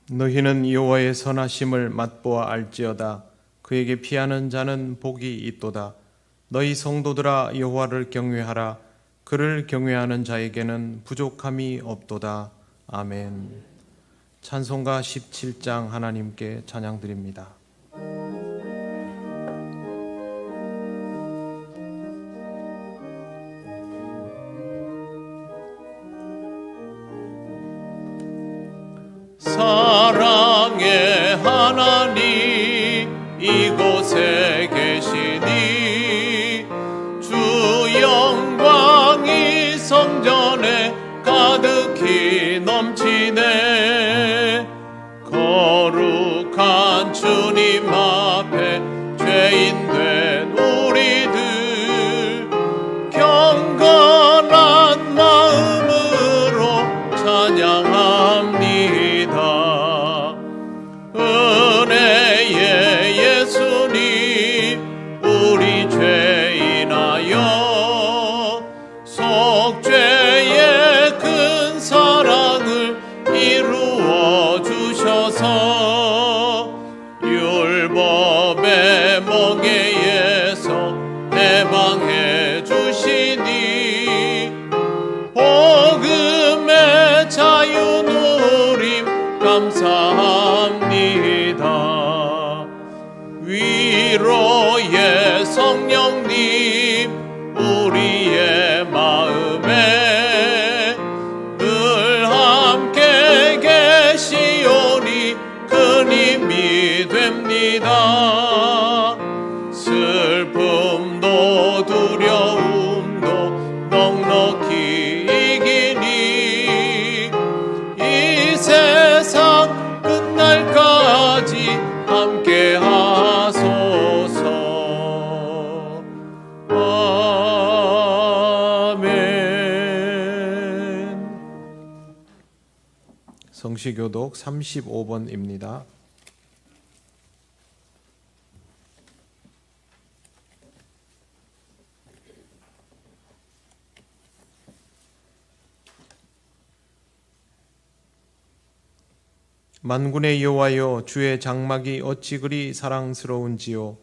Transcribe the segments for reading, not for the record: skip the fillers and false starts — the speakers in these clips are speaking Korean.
너희는 여호와의 선하심을 맛보아 알지어다. 그에게 피하는 자는 복이 있도다. 너희 성도들아 여호와를 경외하라. 그를 경외하는 자에게는 부족함이 없도다. 아멘. 찬송가 17장 하나님께 찬양드립니다. 사랑의 하나님 이곳에 계시니 주 영광이 성전에 가득히 넘치네. 거룩한 주님 앞에 죄인된 우리들 경건한 마음으로 찬양합니다. 은혜의 예수님 우리 죄인하여 속죄의 큰 사랑을 이루어 주셔서 율법의 멍에에서 해방해 주시니 복음의 자유 누림 감사합니다. 위로의 성령님 우리의 마음에 늘 함께 계시오니 큰 힘이 됩니다. 슬픔도 두려움도 넉넉히 이기니 이 세상 끝날까지 함께 하소서. 아멘. 성시교독 35번입니다. 만군의 여호와여, 주의 장막이 어찌 그리 사랑스러운지요.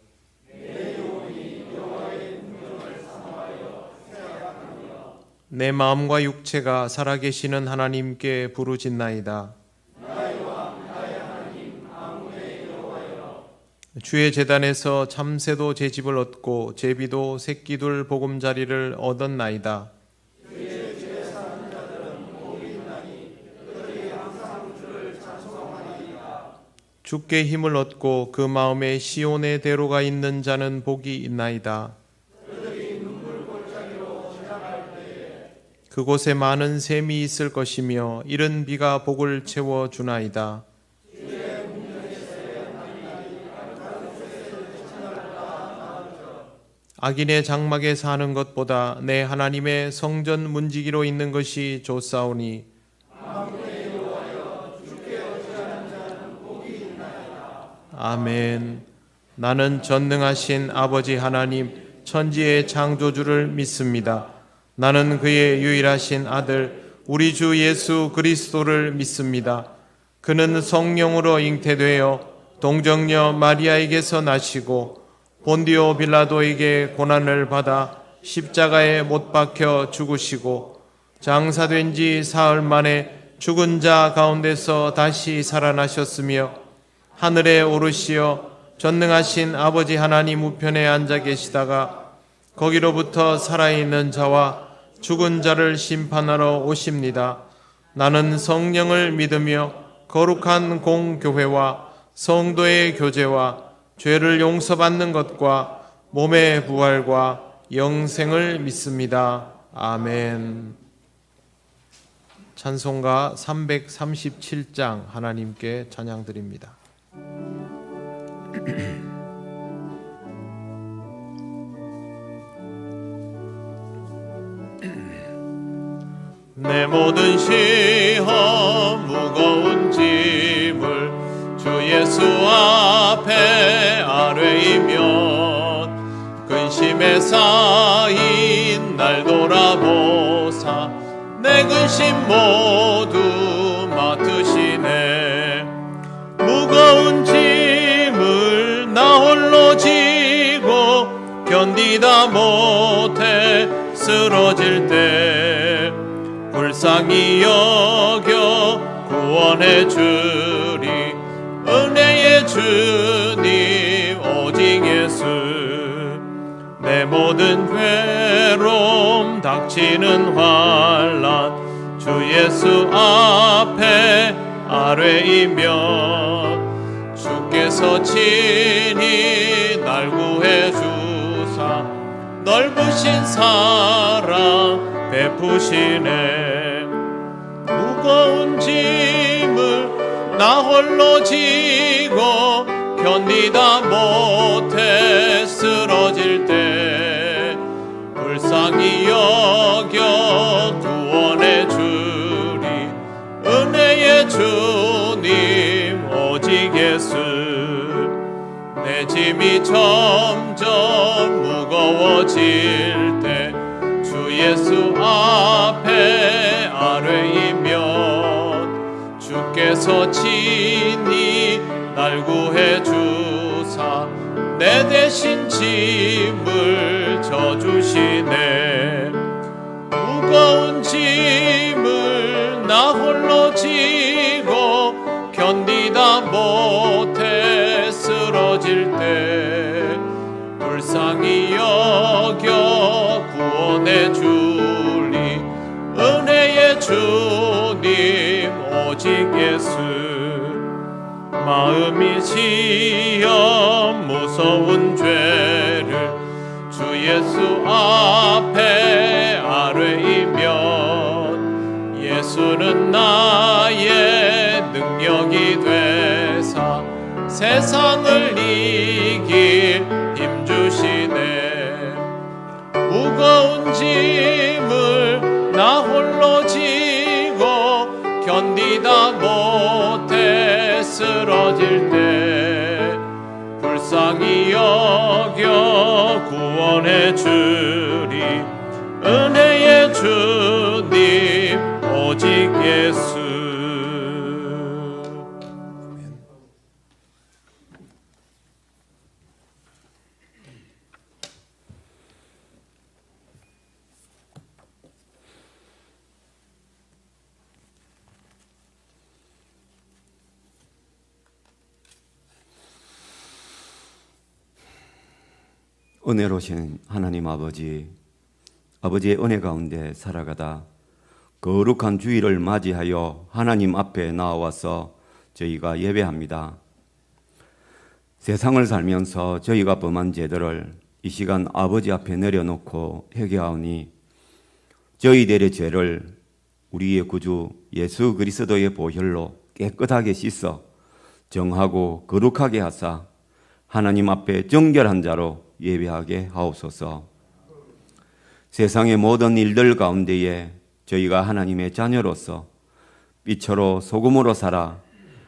내 마음과 육체가 살아계시는 하나님께 부르짖나이다. 주의 제단에서 참새도 제 집을 얻고 제비도 새끼둘 보금자리를 얻었나이다. 주께 힘을 얻고 그 마음에 시온의 대로가 있는 자는 복이 있나이다. 그곳에 많은 샘이 있을 것이며 이른 비가 복을 채워 주나이다. 악인의 장막에 사는 것보다 내 하나님의 성전 문지기로 있는 것이 좋사오니 아멘. 나는 전능하신 아버지 하나님 천지의 창조주를 믿습니다. 나는 그의 유일하신 아들 우리 주 예수 그리스도를 믿습니다. 그는 성령으로 잉태되어 동정녀 마리아에게서 나시고 본디오 빌라도에게 고난을 받아 십자가에 못 박혀 죽으시고 장사된 지 사흘 만에 죽은 자 가운데서 다시 살아나셨으며 하늘에 오르시어 전능하신 아버지 하나님 우편에 앉아 계시다가 거기로부터 살아있는 자와 죽은 자를 심판하러 오십니다. 나는 성령을 믿으며 거룩한 공교회와 성도의 교제와 죄를 용서받는 것과 몸의 부활과 영생을 믿습니다. 아멘. 찬송가 337장 하나님께 찬양드립니다. 내 모든 시험 무거운 짐을 주 예수 앞에 아뢰이면 근심에 쌓인 날 돌아보사 내 근심 모두 맡으시네. 견디다 못해 쓰러질 때 불쌍히 여겨 구원해 주리. 은혜의 주님 오직 예수. 내 모든 괴로움 닥치는 환난 주 예수 앞에 아뢰이면 주께서 친히 날 구해 주사 넓으신 사랑 베푸시네. 무거운 짐을 나 홀로 지고 견디다 못해 쓰러질 때 불쌍히 여겨 구원해 주리. 은혜의 주님 오직 예수. 내 짐이 점점 무거워질 때 주 예수 앞에 아뢰이면 주께서 친히 날 구해 주사 내 대신 짐을 져주시네. 무거운 짐을 나 홀로 지고 견디다 못해 쓰러질 때 불쌍히 여겨 구원해 주리. 은혜의 주님 오직 예수. 마음이 시험 무서운 죄를 주 예수 앞에 아뢰이면 예수는 나의 능력이 되사 세상을 이길 힘 주시네. 무거운 짐을 나 홀로 지고 견디다 못해 쓰러질 때 불쌍히 여겨 구원해 주리. 은혜의 주님 오직 예수. 은혜로우신 하나님 아버지, 아버지의 은혜 가운데 살아가다 거룩한 주일을 맞이하여 하나님 앞에 나와서 저희가 예배합니다. 세상을 살면서 저희가 범한 죄들을 이 시간 아버지 앞에 내려놓고 회개하오니 저희들의 죄를 우리의 구주 예수 그리스도의 보혈로 깨끗하게 씻어 정하고 거룩하게 하사 하나님 앞에 정결한 자로 예배하게 하옵소서. 세상의 모든 일들 가운데에 저희가 하나님의 자녀로서 빛으로 소금으로 살아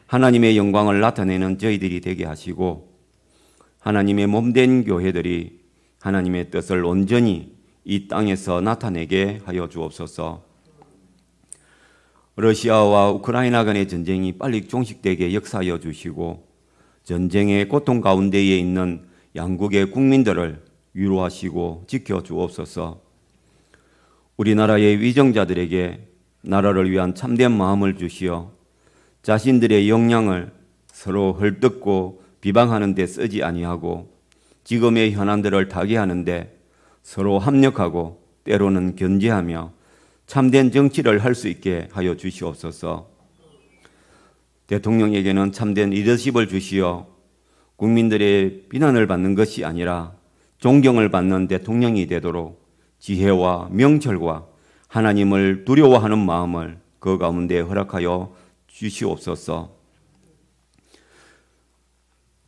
하나님의 영광을 나타내는 저희들이 되게 하시고 하나님의 몸된 교회들이 하나님의 뜻을 온전히 이 땅에서 나타내게 하여 주옵소서. 러시아와 우크라이나 간의 전쟁이 빨리 종식되게 역사하여 주시고 전쟁의 고통 가운데에 있는 양국의 국민들을 위로하시고 지켜주옵소서. 우리나라의 위정자들에게 나라를 위한 참된 마음을 주시어 자신들의 역량을 서로 헐뜯고 비방하는 데 쓰지 아니하고 지금의 현안들을 타개하는 데 서로 합력하고 때로는 견제하며 참된 정치를 할 수 있게 하여 주시옵소서. 대통령에게는 참된 리더십을 주시어 국민들의 비난을 받는 것이 아니라 존경을 받는 대통령이 되도록 지혜와 명철과 하나님을 두려워하는 마음을 그 가운데 허락하여 주시옵소서.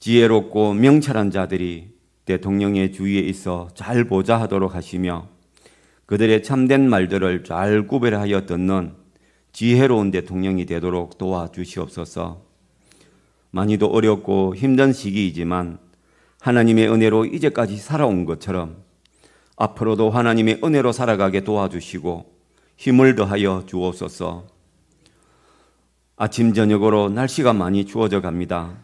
지혜롭고 명철한 자들이 대통령의 주위에 있어 잘 보좌하도록 하시며 그들의 참된 말들을 잘 구별하여 듣는 지혜로운 대통령이 되도록 도와주시옵소서. 많이도 어렵고 힘든 시기이지만 하나님의 은혜로 이제까지 살아온 것처럼 앞으로도 하나님의 은혜로 살아가게 도와주시고 힘을 더하여 주옵소서. 아침 저녁으로 날씨가 많이 추워져 갑니다.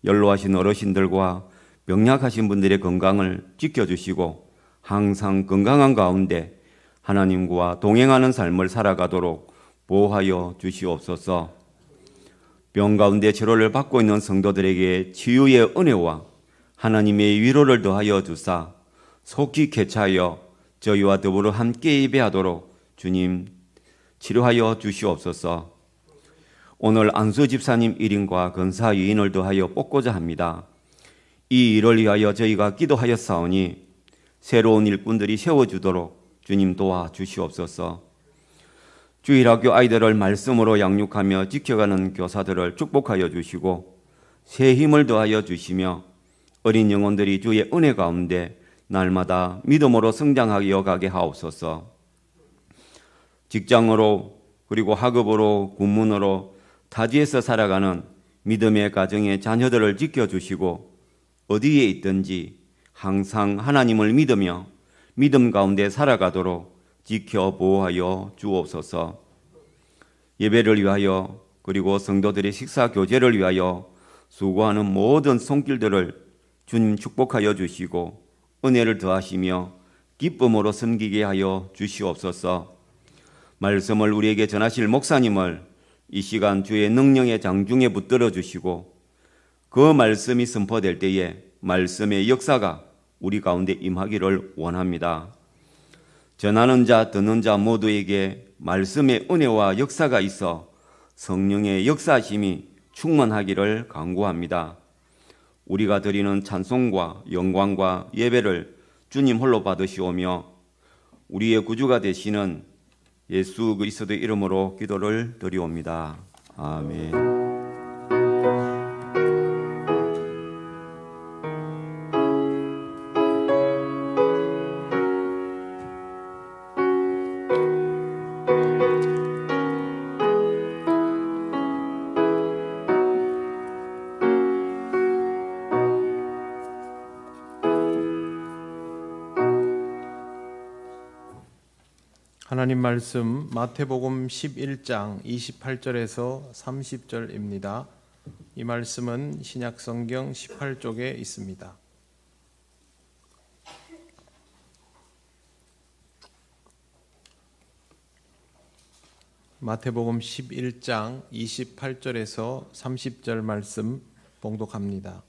연로하신 어르신들과 병약하신 분들의 건강을 지켜주시고 항상 건강한 가운데 하나님과 동행하는 삶을 살아가도록 보호하여 주시옵소서. 병 가운데 치료를 받고 있는 성도들에게 치유의 은혜와 하나님의 위로를 더하여 주사 속히 쾌차하여 저희와 더불어 함께 예배하도록 주님 치료하여 주시옵소서. 오늘 안수 집사님 일인과 건사 유인을 더하여 뽑고자 합니다. 이 일을 위하여 저희가 기도하였사오니 새로운 일꾼들이 세워주도록 주님 도와주시옵소서. 주일학교 아이들을 말씀으로 양육하며 지켜가는 교사들을 축복하여 주시고 새 힘을 더하여 주시며 어린 영혼들이 주의 은혜 가운데 날마다 믿음으로 성장하여 가게 하옵소서. 직장으로 그리고 학업으로 군문으로 타지에서 살아가는 믿음의 가정의 자녀들을 지켜주시고 어디에 있든지 항상 하나님을 믿으며 믿음 가운데 살아가도록 지켜 보호하여 주옵소서. 예배를 위하여 그리고 성도들의 식사 교제를 위하여 수고하는 모든 손길들을 주님 축복하여 주시고 은혜를 더하시며 기쁨으로 섬기게 하여 주시옵소서. 말씀을 우리에게 전하실 목사님을 이 시간 주의 능력의 장중에 붙들어 주시고 그 말씀이 선포될 때에 말씀의 역사가 우리 가운데 임하기를 원합니다. 전하는 자 듣는 자 모두에게 말씀의 은혜와 역사가 있어 성령의 역사심이 충만하기를 간구합니다. 우리가 드리는 찬송과 영광과 예배를 주님 홀로 받으시오며 우리의 구주가 되시는 예수 그리스도의 이름으로 기도를 드리옵니다. 아멘. 하나님 말씀 마태복음 11장 28절에서 30절입니다. 이 말씀은 신약성경 18쪽에 있습니다. 마태복음 11장 28절에서 30절 말씀 봉독합니다.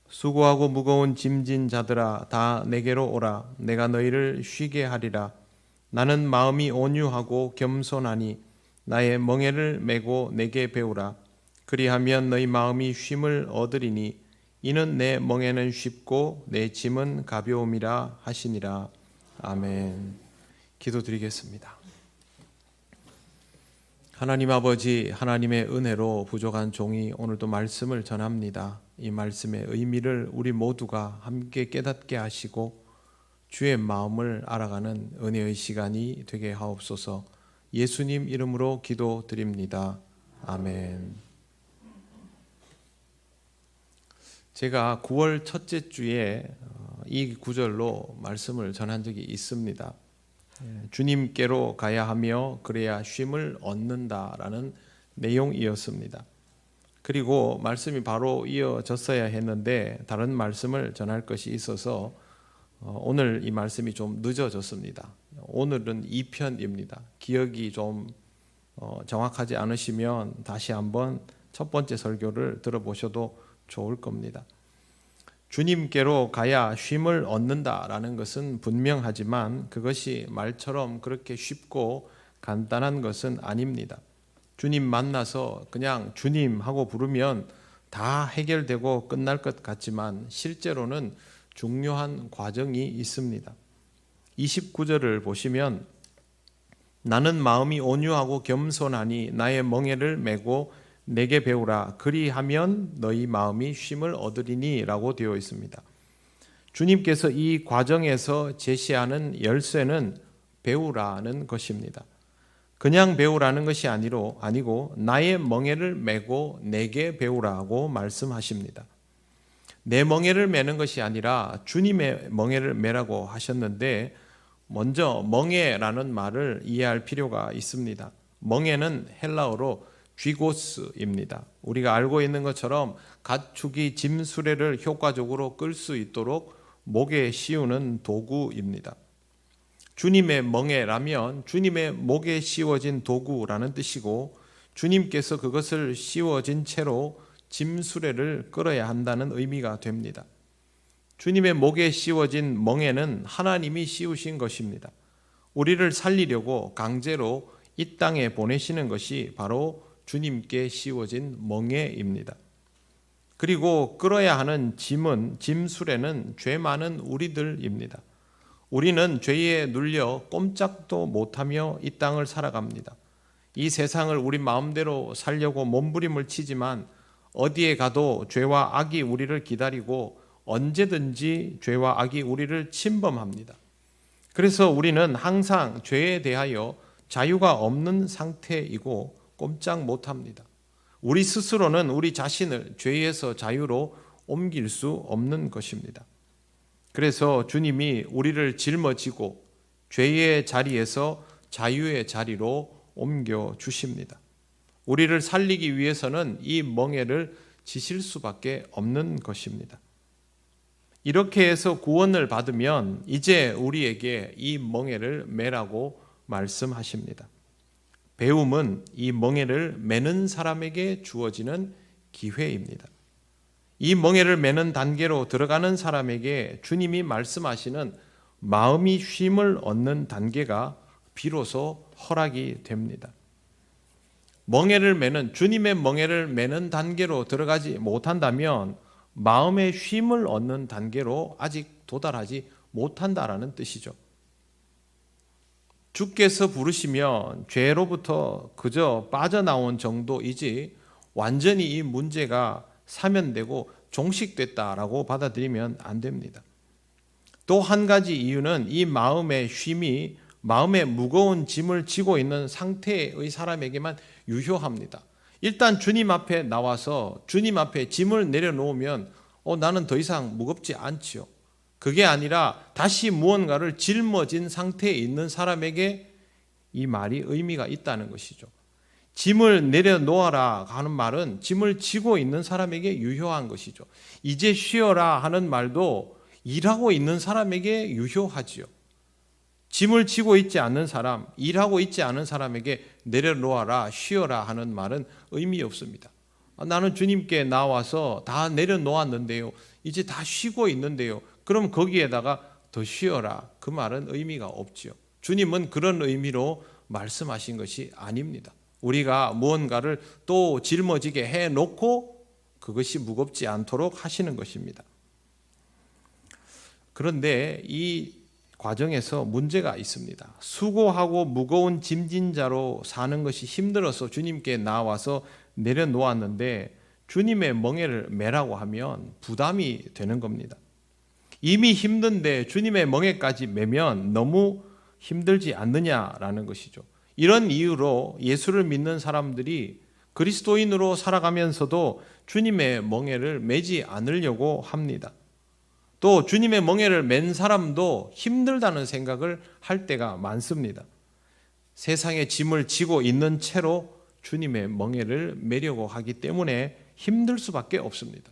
수고하고 무거운 짐진 자들아 다 내게로 오라. 내가 너희를 쉬게 하리라. 나는 마음이 온유하고 겸손하니 나의 멍에를 메고 내게 배우라. 그리하면 너희 마음이 쉼을 얻으리니 이는 내 멍에는 쉽고 내 짐은 가벼움이라 하시니라. 아멘. 기도드리겠습니다. 하나님 아버지, 하나님의 은혜로 부족한 종이 오늘도 말씀을 전합니다. 이 말씀의 의미를 우리 모두가 함께 깨닫게 하시고 주의 마음을 알아가는 은혜의 시간이 되게 하옵소서. 예수님 이름으로 기도드립니다. 아멘. 제가 9월 첫째 주에 이 구절로 말씀을 전한 적이 있습니다. 주님께로 가야 하며 그래야 쉼을 얻는다라는 내용이었습니다. 그리고 말씀이 바로 이어졌어야 했는데 다른 말씀을 전할 것이 있어서 오늘 이 말씀이 좀 늦어졌습니다. 오늘은 2편입니다. 기억이 좀 정확하지 않으시면 다시 한번 첫 번째 설교를 들어보셔도 좋을 겁니다. 주님께로 가야 쉼을 얻는다라는 것은 분명하지만 그것이 말처럼 그렇게 쉽고 간단한 것은 아닙니다. 주님 만나서 그냥 주님 하고 부르면 다 해결되고 끝날 것 같지만 실제로는 중요한 과정이 있습니다. 29절을 보시면 나는 마음이 온유하고 겸손하니 나의 멍에를 메고 내게 배우라. 그리하면 너희 마음이 쉼을 얻으리니 라고 되어 있습니다. 주님께서 이 과정에서 제시하는 열쇠는 배우라는 것입니다. 그냥 배우라는 것이 아니고 나의 멍에를 메고 내게 배우라고 말씀하십니다. 내 멍에를 메는 것이 아니라 주님의 멍에를 메라고 하셨는데 먼저 멍에라는 말을 이해할 필요가 있습니다. 멍에는 헬라어로 쥐고스입니다. 우리가 알고 있는 것처럼 가축이 짐 수레를 효과적으로 끌 수 있도록 목에 씌우는 도구입니다. 주님의 멍에라면 주님의 목에 씌워진 도구라는 뜻이고, 주님께서 그것을 씌워진 채로 짐수레를 끌어야 한다는 의미가 됩니다. 주님의 목에 씌워진 멍에는 하나님이 씌우신 것입니다. 우리를 살리려고 강제로 이 땅에 보내시는 것이 바로 주님께 씌워진 멍에입니다. 그리고 끌어야 하는 짐수레는 죄 많은 우리들입니다. 우리는 죄에 눌려 꼼짝도 못하며 이 땅을 살아갑니다. 이 세상을 우리 마음대로 살려고 몸부림을 치지만 어디에 가도 죄와 악이 우리를 기다리고 언제든지 죄와 악이 우리를 침범합니다. 그래서 우리는 항상 죄에 대하여 자유가 없는 상태이고 꼼짝 못합니다. 우리 스스로는 우리 자신을 죄에서 자유로 옮길 수 없는 것입니다. 그래서 주님이 우리를 짊어지고 죄의 자리에서 자유의 자리로 옮겨 주십니다. 우리를 살리기 위해서는 이 멍에를 지실 수밖에 없는 것입니다. 이렇게 해서 구원을 받으면 이제 우리에게 이 멍에를 매라고 말씀하십니다. 배움은 이 멍에를 매는 사람에게 주어지는 기회입니다. 이 멍에를 매는 단계로 들어가는 사람에게 주님이 말씀하시는 마음이 쉼을 얻는 단계가 비로소 허락이 됩니다. 멍에를 매는, 주님의 멍에를 매는 단계로 들어가지 못한다면 마음의 쉼을 얻는 단계로 아직 도달하지 못한다라는 뜻이죠. 주께서 부르시면 죄로부터 그저 빠져나온 정도이지 완전히 이 문제가 사면되고 종식됐다라고 받아들이면 안 됩니다. 또 한 가지 이유는 이 마음의 쉼이 마음의 무거운 짐을 지고 있는 상태의 사람에게만 유효합니다. 일단 주님 앞에 나와서 주님 앞에 짐을 내려놓으면 나는 더 이상 무겁지 않지요. 그게 아니라 다시 무언가를 짊어진 상태에 있는 사람에게 이 말이 의미가 있다는 것이죠. 짐을 내려놓아라 하는 말은 짐을 지고 있는 사람에게 유효한 것이죠. 이제 쉬어라 하는 말도 일하고 있는 사람에게 유효하지요. 짐을 지고 있지 않는 사람, 일하고 있지 않은 사람에게 내려놓아라, 쉬어라 하는 말은 의미 없습니다. 나는 주님께 나와서 다 내려놓았는데요. 이제 다 쉬고 있는데요. 그럼 거기에다가 더 쉬어라. 그 말은 의미가 없지요. 주님은 그런 의미로 말씀하신 것이 아닙니다. 우리가 무언가를 또 짊어지게 해놓고 그것이 무겁지 않도록 하시는 것입니다. 그런데 이 과정에서 문제가 있습니다. 수고하고 무거운 짐진 자로 사는 것이 힘들어서 주님께 나와서 내려놓았는데 주님의 멍에를 매라고 하면 부담이 되는 겁니다. 이미 힘든데 주님의 멍에까지 매면 너무 힘들지 않느냐라는 것이죠. 이런 이유로 예수를 믿는 사람들이 그리스도인으로 살아가면서도 주님의 멍에를 매지 않으려고 합니다. 또 주님의 멍에를 맨 사람도 힘들다는 생각을 할 때가 많습니다. 세상의 짐을 지고 있는 채로 주님의 멍에를 매려고 하기 때문에 힘들 수밖에 없습니다.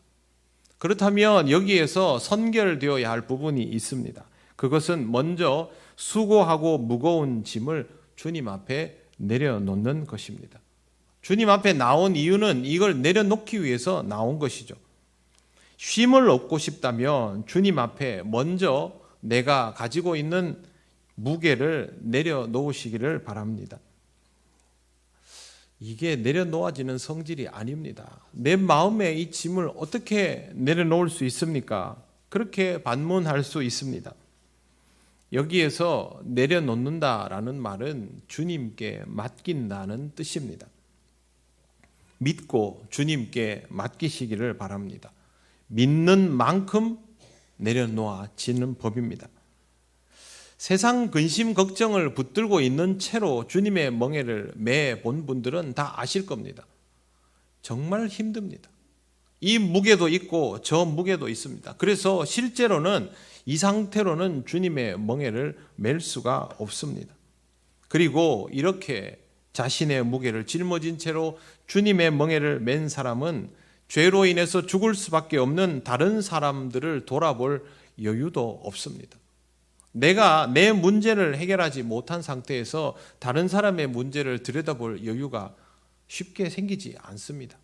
그렇다면 여기에서 선결되어야 할 부분이 있습니다. 그것은 먼저 수고하고 무거운 짐을 주님 앞에 내려놓는 것입니다. 주님 앞에 나온 이유는 이걸 내려놓기 위해서 나온 것이죠. 쉼을 얻고 싶다면 주님 앞에 먼저 내가 가지고 있는 무게를 내려놓으시기를 바랍니다. 이게 내려놓아지는 성질이 아닙니다. 내 마음의 이 짐을 어떻게 내려놓을 수 있습니까? 그렇게 반문할 수 있습니다. 여기에서 내려놓는다라는 말은 주님께 맡긴다는 뜻입니다. 믿고 주님께 맡기시기를 바랍니다. 믿는 만큼 내려놓아지는 법입니다. 세상 근심 걱정을 붙들고 있는 채로 주님의 멍에를 매본 분들은 다 아실 겁니다. 정말 힘듭니다. 이 무게도 있고 저 무게도 있습니다. 그래서 실제로는 이 상태로는 주님의 멍에를 맬 수가 없습니다. 그리고 이렇게 자신의 무게를 짊어진 채로 주님의 멍에를 맨 사람은 죄로 인해서 죽을 수밖에 없는 다른 사람들을 돌아볼 여유도 없습니다. 내가 내 문제를 해결하지 못한 상태에서 다른 사람의 문제를 들여다볼 여유가 쉽게 생기지 않습니다.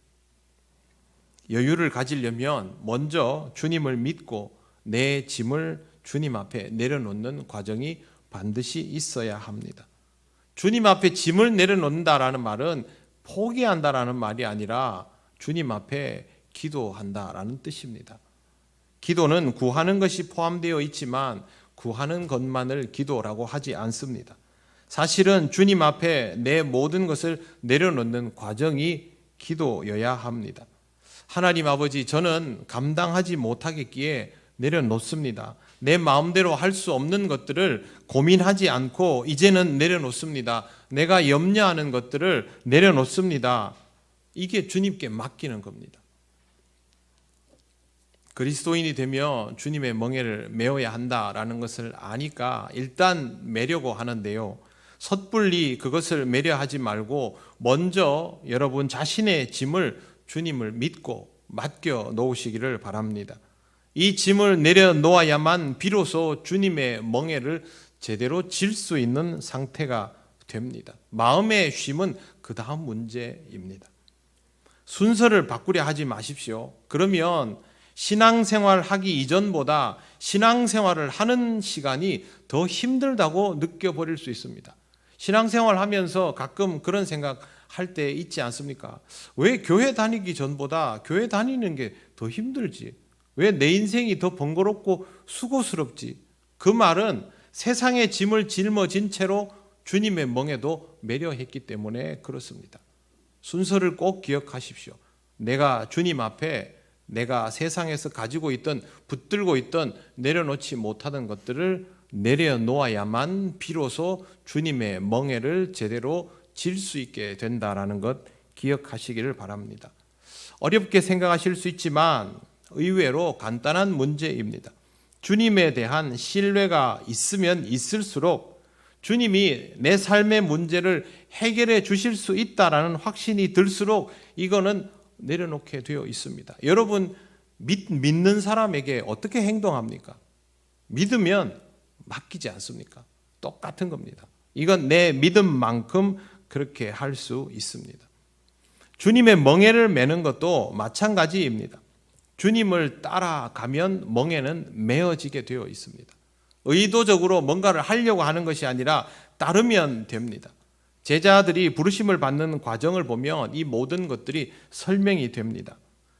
여유를 가지려면 먼저 주님을 믿고 내 짐을 주님 앞에 내려놓는 과정이 반드시 있어야 합니다. 주님 앞에 짐을 내려놓는다라는 말은 포기한다라는 말이 아니라 주님 앞에 기도한다라는 뜻입니다. 기도는 구하는 것이 포함되어 있지만 구하는 것만을 기도라고 하지 않습니다. 사실은 주님 앞에 내 모든 것을 내려놓는 과정이 기도여야 합니다. 하나님 아버지, 저는 감당하지 못하겠기에 내려놓습니다. 내 마음대로 할 수 없는 것들을 고민하지 않고 이제는 내려놓습니다. 내가 염려하는 것들을 내려놓습니다. 이게 주님께 맡기는 겁니다. 그리스도인이 되며 주님의 멍에를 메어야 한다라는 것을 아니까 일단 메려고 하는데요. 섣불리 그것을 메려 하지 말고 먼저 여러분 자신의 짐을 주님을 믿고 맡겨 놓으시기를 바랍니다. 이 짐을 내려놓아야만 비로소 주님의 멍에를 제대로 질 수 있는 상태가 됩니다. 마음의 쉼은 그 다음 문제입니다. 순서를 바꾸려 하지 마십시오. 그러면 신앙생활 하기 이전보다 신앙생활을 하는 시간이 더 힘들다고 느껴버릴 수 있습니다. 신앙생활 하면서 가끔 그런 생각 할 때 있지 않습니까? 왜 교회 다니기 전보다 교회 다니는 게 더 힘들지? 왜 내 인생이 더 번거롭고 수고스럽지? 그 말은 세상의 짐을 짊어진 채로 주님의 멍에도 매려했기 때문에 그렇습니다. 순서를 꼭 기억하십시오. 내가 주님 앞에 내가 세상에서 가지고 있던 붙들고 있던 내려놓지 못하던 것들을 내려놓아야만 비로소 주님의 멍에를 제대로 질 수 있게 된다라는 것 기억하시기를 바랍니다. 어렵게 생각하실 수 있지만 의외로 간단한 문제입니다. 주님에 대한 신뢰가 있으면 있을수록 주님이 내 삶의 문제를 해결해 주실 수 있다라는 확신이 들수록 이거는 내려놓게 되어 있습니다. 여러분 믿는 사람에게 어떻게 행동합니까? 믿으면 맡기지 않습니까? 똑같은 겁니다. 이건 내 믿음만큼 그렇게 할 수 있습니다. 주님의 멍에를 매는 것도 마찬가지입니다. 주님을 따라가면 멍에는 메어지게 되어 있습니다. 의도적으로 뭔가를 하려고 하는 것이 아니라 따르면 됩니다. 제자들이 부르심을 받는 과정을 보면 이 모든 것들이 설명이 됩니다.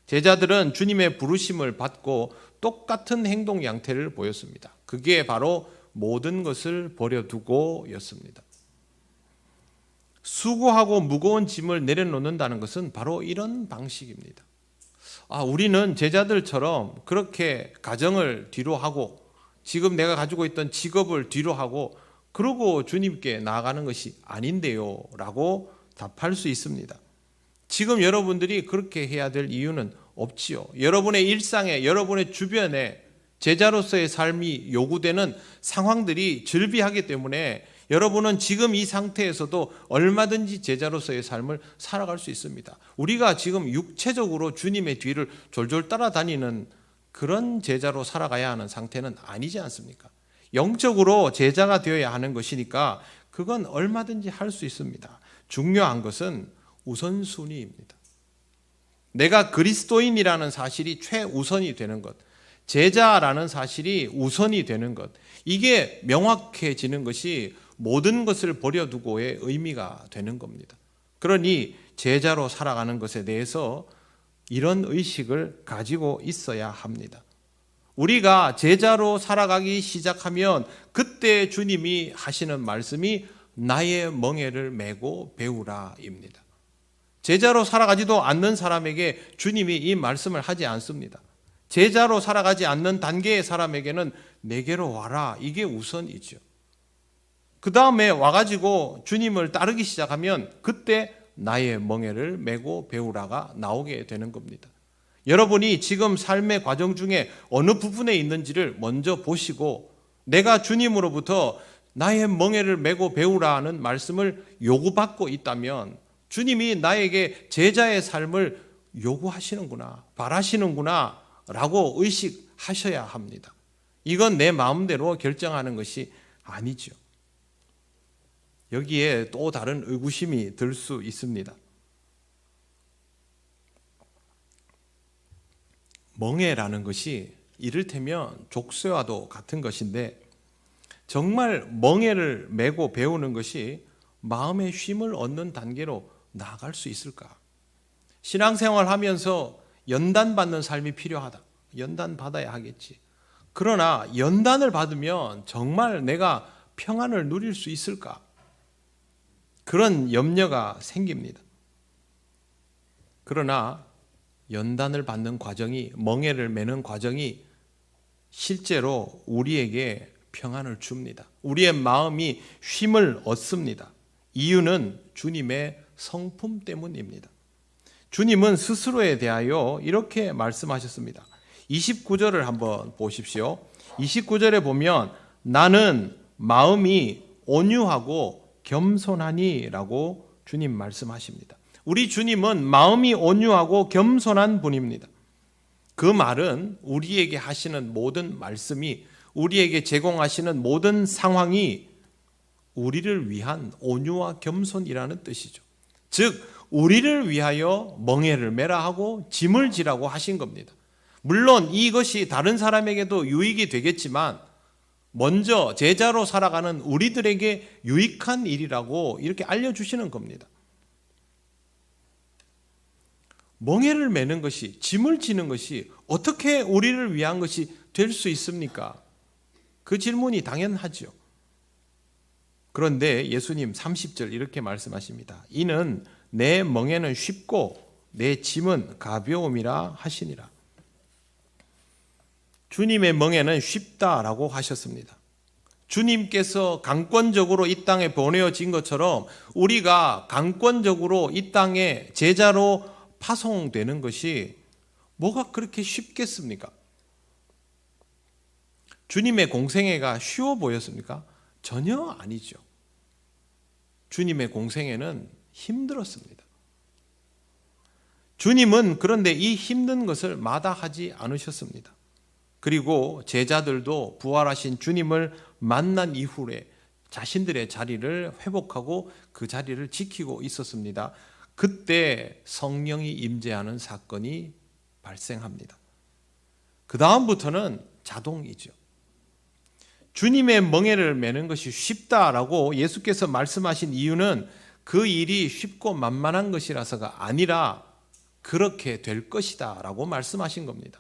제자들은 주님의 부르심을 받고 똑같은 행동 양태를 보였습니다. 그게 바로 모든 것을 버려두고였습니다. 수고하고 무거운 짐을 내려놓는다는 것은 바로 이런 방식입니다. 우리는 제자들처럼 그렇게 가정을 뒤로 하고 지금 내가 가지고 있던 직업을 뒤로 하고 그러고 주님께 나아가는 것이 아닌데요 라고 답할 수 있습니다. 지금 여러분들이 그렇게 해야 될 이유는 없지요. 여러분의 일상에 여러분의 주변에 제자로서의 삶이 요구되는 상황들이 즐비하기 때문에 여러분은 지금 이 상태에서도 얼마든지 제자로서의 삶을 살아갈 수 있습니다. 우리가 지금 육체적으로 주님의 뒤를 졸졸 따라다니는 그런 제자로 살아가야 하는 상태는 아니지 않습니까? 영적으로 제자가 되어야 하는 것이니까 그건 얼마든지 할 수 있습니다. 중요한 것은 우선순위입니다. 내가 그리스도인이라는 사실이 최우선이 되는 것, 제자라는 사실이 우선이 되는 것, 이게 명확해지는 것이 모든 것을 버려두고의 의미가 되는 겁니다. 그러니 제자로 살아가는 것에 대해서 이런 의식을 가지고 있어야 합니다. 우리가 제자로 살아가기 시작하면 그때 주님이 하시는 말씀이 나의 멍에를 메고 배우라입니다. 제자로 살아가지도 않는 사람에게 주님이 이 말씀을 하지 않습니다. 제자로 살아가지 않는 단계의 사람에게는 내게로 와라, 이게 우선이죠. 그 다음에 와가지고 주님을 따르기 시작하면 그때 나의 멍에를 메고 배우라가 나오게 되는 겁니다. 여러분이 지금 삶의 과정 중에 어느 부분에 있는지를 먼저 보시고 내가 주님으로부터 나의 멍에를 메고 배우라는 말씀을 요구받고 있다면 주님이 나에게 제자의 삶을 요구하시는구나, 바라시는구나 라고 의식하셔야 합니다. 이건 내 마음대로 결정하는 것이 아니죠. 여기에 또 다른 의구심이 들 수 있습니다. 멍에라는 것이 이를테면 족쇄와도 같은 것인데 정말 멍에를 메고 배우는 것이 마음의 쉼을 얻는 단계로 나아갈 수 있을까? 신앙생활 하면서 연단받는 삶이 필요하다. 연단 받아야 하겠지. 그러나 연단을 받으면 정말 내가 평안을 누릴 수 있을까? 그런 염려가 생깁니다. 그러나 연단을 받는 과정이, 멍에를 메는 과정이 실제로 우리에게 평안을 줍니다. 우리의 마음이 쉼을 얻습니다. 이유는 주님의 성품 때문입니다. 주님은 스스로에 대하여 이렇게 말씀하셨습니다. 29절을 한번 보십시오. 29절에 보면 나는 마음이 온유하고 겸손하니 라고 주님 말씀하십니다. 우리 주님은 마음이 온유하고 겸손한 분입니다. 그 말은 우리에게 하시는 모든 말씀이, 우리에게 제공하시는 모든 상황이 우리를 위한 온유와 겸손이라는 뜻이죠. 즉 우리를 위하여 멍에를 메라 하고 짐을 지라고 하신 겁니다. 물론 이것이 다른 사람에게도 유익이 되겠지만 먼저 제자로 살아가는 우리들에게 유익한 일이라고 이렇게 알려주시는 겁니다. 멍에를 메는 것이, 짐을 지는 것이 어떻게 우리를 위한 것이 될 수 있습니까? 그 질문이 당연하죠. 그런데 예수님 30절 이렇게 말씀하십니다. 이는 내 멍에는 쉽고 내 짐은 가벼움이라 하시니라. 주님의 멍에는 쉽다라고 하셨습니다. 주님께서 강권적으로 이 땅에 보내어진 것처럼 우리가 강권적으로 이 땅에 제자로 파송되는 것이 뭐가 그렇게 쉽겠습니까? 주님의 공생애가 쉬워 보였습니까? 전혀 아니죠. 주님의 공생애는 힘들었습니다. 주님은 그런데 이 힘든 것을 마다하지 않으셨습니다. 그리고 제자들도 부활하신 주님을 만난 이후에 자신들의 자리를 회복하고 그 자리를 지키고 있었습니다. 그때 성령이 임재하는 사건이 발생합니다. 그 다음부터는 자동이죠. 주님의 멍에를 메는 것이 쉽다라고 예수께서 말씀하신 이유는 그 일이 쉽고 만만한 것이라서가 아니라 그렇게 될 것이다 라고 말씀하신 겁니다.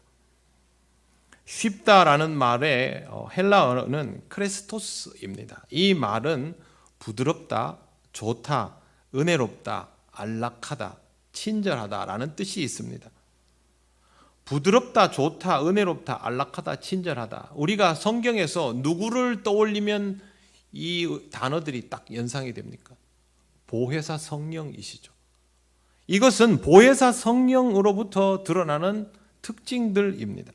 쉽다라는 말의 헬라어는 크레스토스입니다. 이 말은 부드럽다, 좋다, 은혜롭다, 안락하다, 친절하다라는 뜻이 있습니다. 부드럽다, 좋다, 은혜롭다, 안락하다, 친절하다. 우리가 성경에서 누구를 떠올리면 이 단어들이 딱 연상이 됩니까? 보혜사 성령이시죠. 이것은 보혜사 성령으로부터 드러나는 특징들입니다.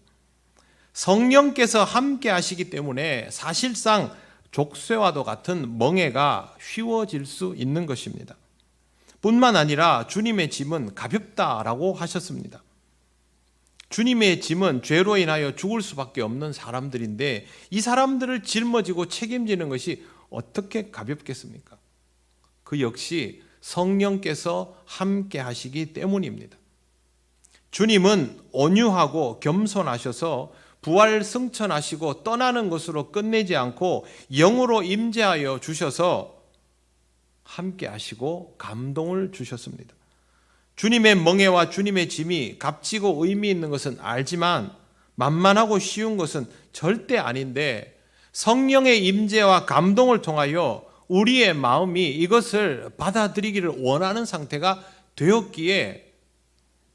성령께서 함께 하시기 때문에 사실상 족쇄와도 같은 멍에가 쉬워질 수 있는 것입니다. 뿐만 아니라 주님의 짐은 가볍다라고 하셨습니다. 주님의 짐은 죄로 인하여 죽을 수밖에 없는 사람들인데 이 사람들을 짊어지고 책임지는 것이 어떻게 가볍겠습니까? 그 역시 성령께서 함께 하시기 때문입니다. 주님은 온유하고 겸손하셔서 부활 승천하시고 떠나는 것으로 끝내지 않고 영으로 임재하여 주셔서 함께 하시고 감동을 주셨습니다. 주님의 멍에와 주님의 짐이 값지고 의미 있는 것은 알지만 만만하고 쉬운 것은 절대 아닌데 성령의 임재와 감동을 통하여 우리의 마음이 이것을 받아들이기를 원하는 상태가 되었기에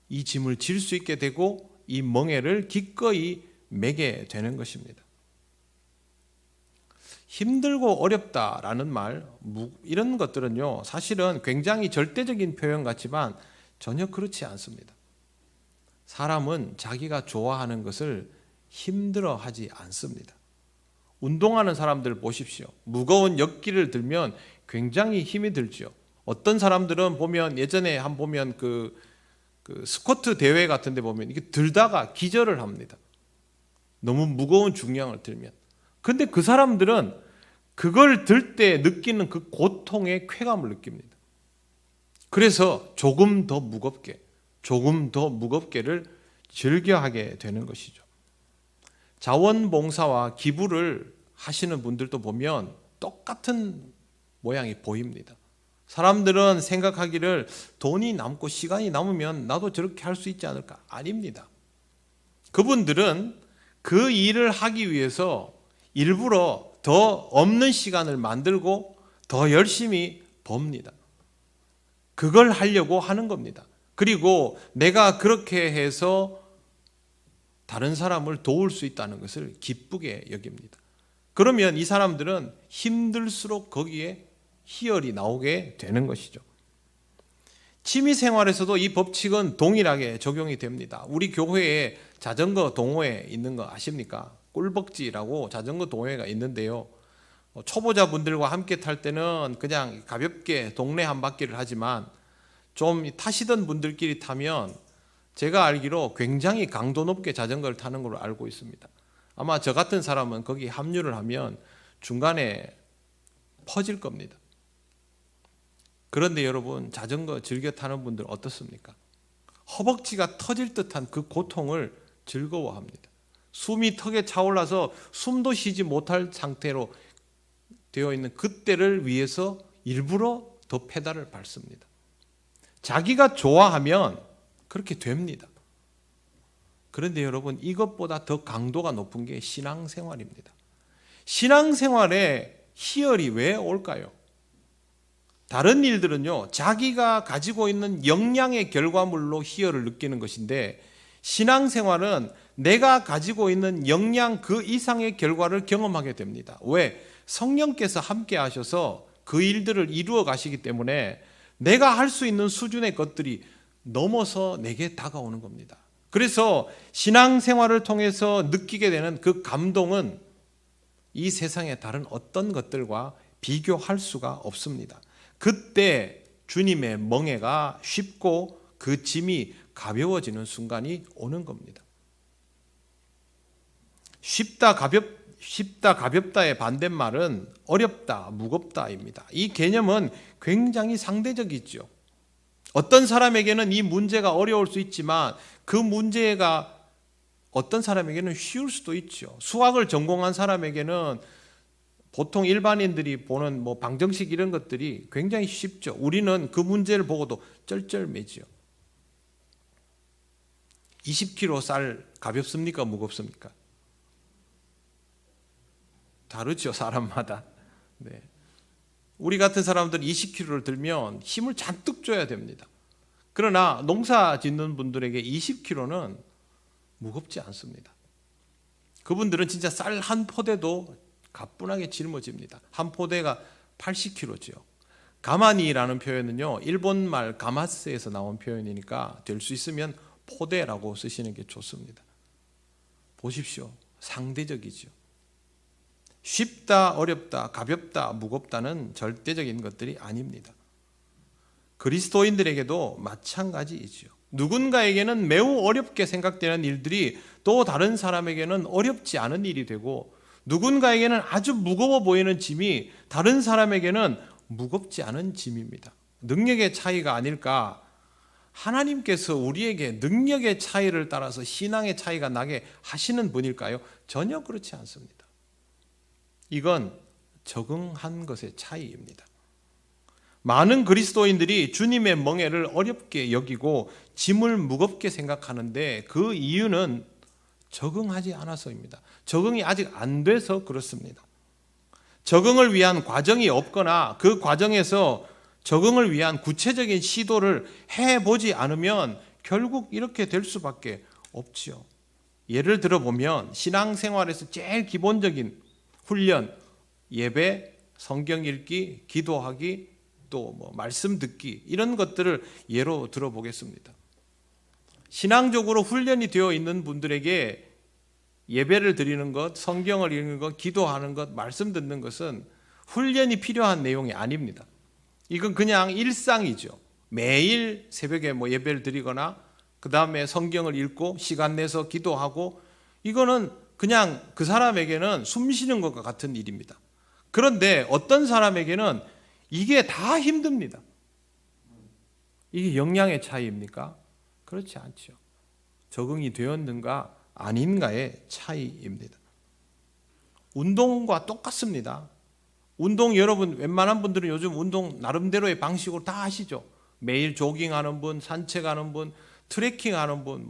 이 짐을 질 수 있게 되고 이 멍에를 기꺼이 매게 되는 것입니다. 힘들고 어렵다라는 말, 이런 것들은요, 사실은 굉장히 절대적인 표현 같지만 전혀 그렇지 않습니다. 사람은 자기가 좋아하는 것을 힘들어하지 않습니다. 운동하는 사람들 보십시오. 무거운 역기를 들면 굉장히 힘이 들죠. 어떤 사람들은 보면 예전에 한 보면 그 스쿼트 대회 같은 데 보면 이게 들다가 기절을 합니다. 너무 무거운 중량을 들면. 근데 그 사람들은 그걸 들 때 느끼는 그 고통의 쾌감을 느낍니다. 그래서 조금 더 무겁게를 즐겨하게 되는 것이죠. 자원봉사와 기부를 하시는 분들도 보면 똑같은 모양이 보입니다. 사람들은 생각하기를 돈이 남고 시간이 남으면 나도 저렇게 할 수 있지 않을까? 아닙니다. 그분들은 그 일을 하기 위해서 일부러 더 없는 시간을 만들고 더 열심히 법니다. 그걸 하려고 하는 겁니다. 그리고 내가 그렇게 해서 다른 사람을 도울 수 있다는 것을 기쁘게 여깁니다. 그러면 이 사람들은 힘들수록 거기에 희열이 나오게 되는 것이죠. 취미 생활에서도 이 법칙은 동일하게 적용이 됩니다. 우리 교회에 자전거 동호회 있는 거 아십니까? 꿀벅지라고 자전거 동호회가 있는데요. 초보자분들과 함께 탈 때는 그냥 가볍게 동네 한 바퀴를 하지만 좀 타시던 분들끼리 타면 제가 알기로 굉장히 강도 높게 자전거를 타는 걸로 알고 있습니다. 아마 저 같은 사람은 거기 합류를 하면 중간에 퍼질 겁니다. 그런데 여러분, 자전거 즐겨 타는 분들 어떻습니까? 허벅지가 터질 듯한 그 고통을 즐거워합니다. 숨이 턱에 차올라서 숨도 쉬지 못할 상태로 되어 있는 그때를 위해서 일부러 더 페달을 밟습니다. 자기가 좋아하면 그렇게 됩니다. 그런데 여러분, 이것보다 더 강도가 높은 게 신앙생활입니다. 신앙생활에 희열이 왜 올까요? 다른 일들은요, 자기가 가지고 있는 역량의 결과물로 희열을 느끼는 것인데, 신앙생활은 내가 가지고 있는 역량 그 이상의 결과를 경험하게 됩니다. 왜? 성령께서 함께 하셔서 그 일들을 이루어 가시기 때문에 내가 할 수 있는 수준의 것들이 넘어서 내게 다가오는 겁니다. 그래서 신앙생활을 통해서 느끼게 되는 그 감동은 이 세상의 다른 어떤 것들과 비교할 수가 없습니다. 그때 주님의 멍에가 쉽고 그 짐이 가벼워지는 순간이 오는 겁니다. 쉽다 가볍다의 반대말은 어렵다 무겁다입니다. 이 개념은 굉장히 상대적이죠. 어떤 사람에게는 이 문제가 어려울 수 있지만 그 문제가 어떤 사람에게는 쉬울 수도 있죠. 수학을 전공한 사람에게는 보통 일반인들이 보는 방정식 이런 것들이 굉장히 쉽죠. 우리는 그 문제를 보고도 쩔쩔매지요. 20kg 쌀 가볍습니까? 무겁습니까? 다르죠, 사람마다. 네. 우리 같은 사람들은 20kg를 들면 힘을 잔뜩 줘야 됩니다. 그러나 농사 짓는 분들에게 20kg는 무겁지 않습니다. 그분들은 진짜 쌀 한 포대도 가뿐하게 짊어집니다. 한 포대가 80kg죠. 가마니라는 표현은요, 일본말 가마스에서 나온 표현이니까 될 수 있으면 포대라고 쓰시는 게 좋습니다. 보십시오. 상대적이죠. 쉽다, 어렵다, 가볍다, 무겁다는 절대적인 것들이 아닙니다. 그리스도인들에게도 마찬가지이죠. 누군가에게는 매우 어렵게 생각되는 일들이 또 다른 사람에게는 어렵지 않은 일이 되고, 누군가에게는 아주 무거워 보이는 짐이 다른 사람에게는 무겁지 않은 짐입니다. 능력의 차이가 아닐까? 하나님께서 우리에게 능력의 차이를 따라서 신앙의 차이가 나게 하시는 분일까요? 전혀 그렇지 않습니다. 이건 적응한 것의 차이입니다. 많은 그리스도인들이 주님의 멍에를 어렵게 여기고 짐을 무겁게 생각하는데 그 이유는 적응하지 않아서입니다. 적응이 아직 안 돼서 그렇습니다. 적응을 위한 과정이 없거나 그 과정에서 적응을 위한 구체적인 시도를 해보지 않으면 결국 이렇게 될 수밖에 없지요. 예를 들어보면 신앙생활에서 제일 기본적인 훈련, 예배, 성경 읽기, 기도하기, 또 말씀 듣기, 이런 것들을 예로 들어보겠습니다. 신앙적으로 훈련이 되어 있는 분들에게 예배를 드리는 것, 성경을 읽는 것, 기도하는 것, 말씀 듣는 것은 훈련이 필요한 내용이 아닙니다. 이건 그냥 일상이죠. 매일 새벽에 예배를 드리거나 그 다음에 성경을 읽고 시간 내서 기도하고, 이거는 그냥 그 사람에게는 숨 쉬는 것과 같은 일입니다. 그런데 어떤 사람에게는 이게 다 힘듭니다. 이게 역량의 차이입니까? 그렇지 않죠. 적응이 되었는가 아닌가의 차이입니다. 운동과 똑같습니다. 운동 여러분 웬만한 분들은 요즘 운동 나름대로의 방식으로 다 하시죠. 매일 조깅하는 분, 산책하는 분, 트레킹하는 분,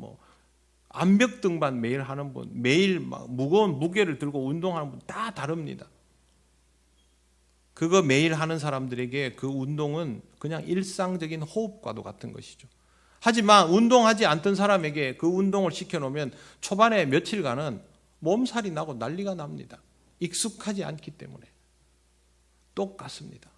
암벽 등반 매일 하는 분, 매일 무거운 무게를 들고 운동하는 분 다 다릅니다. 그거 매일 하는 사람들에게 그 운동은 그냥 일상적인 호흡과도 같은 것이죠. 하지만 운동하지 않던 사람에게 그 운동을 시켜놓으면 초반에 며칠간은 몸살이 나고 난리가 납니다. 익숙하지 않기 때문에. 똑같습니다.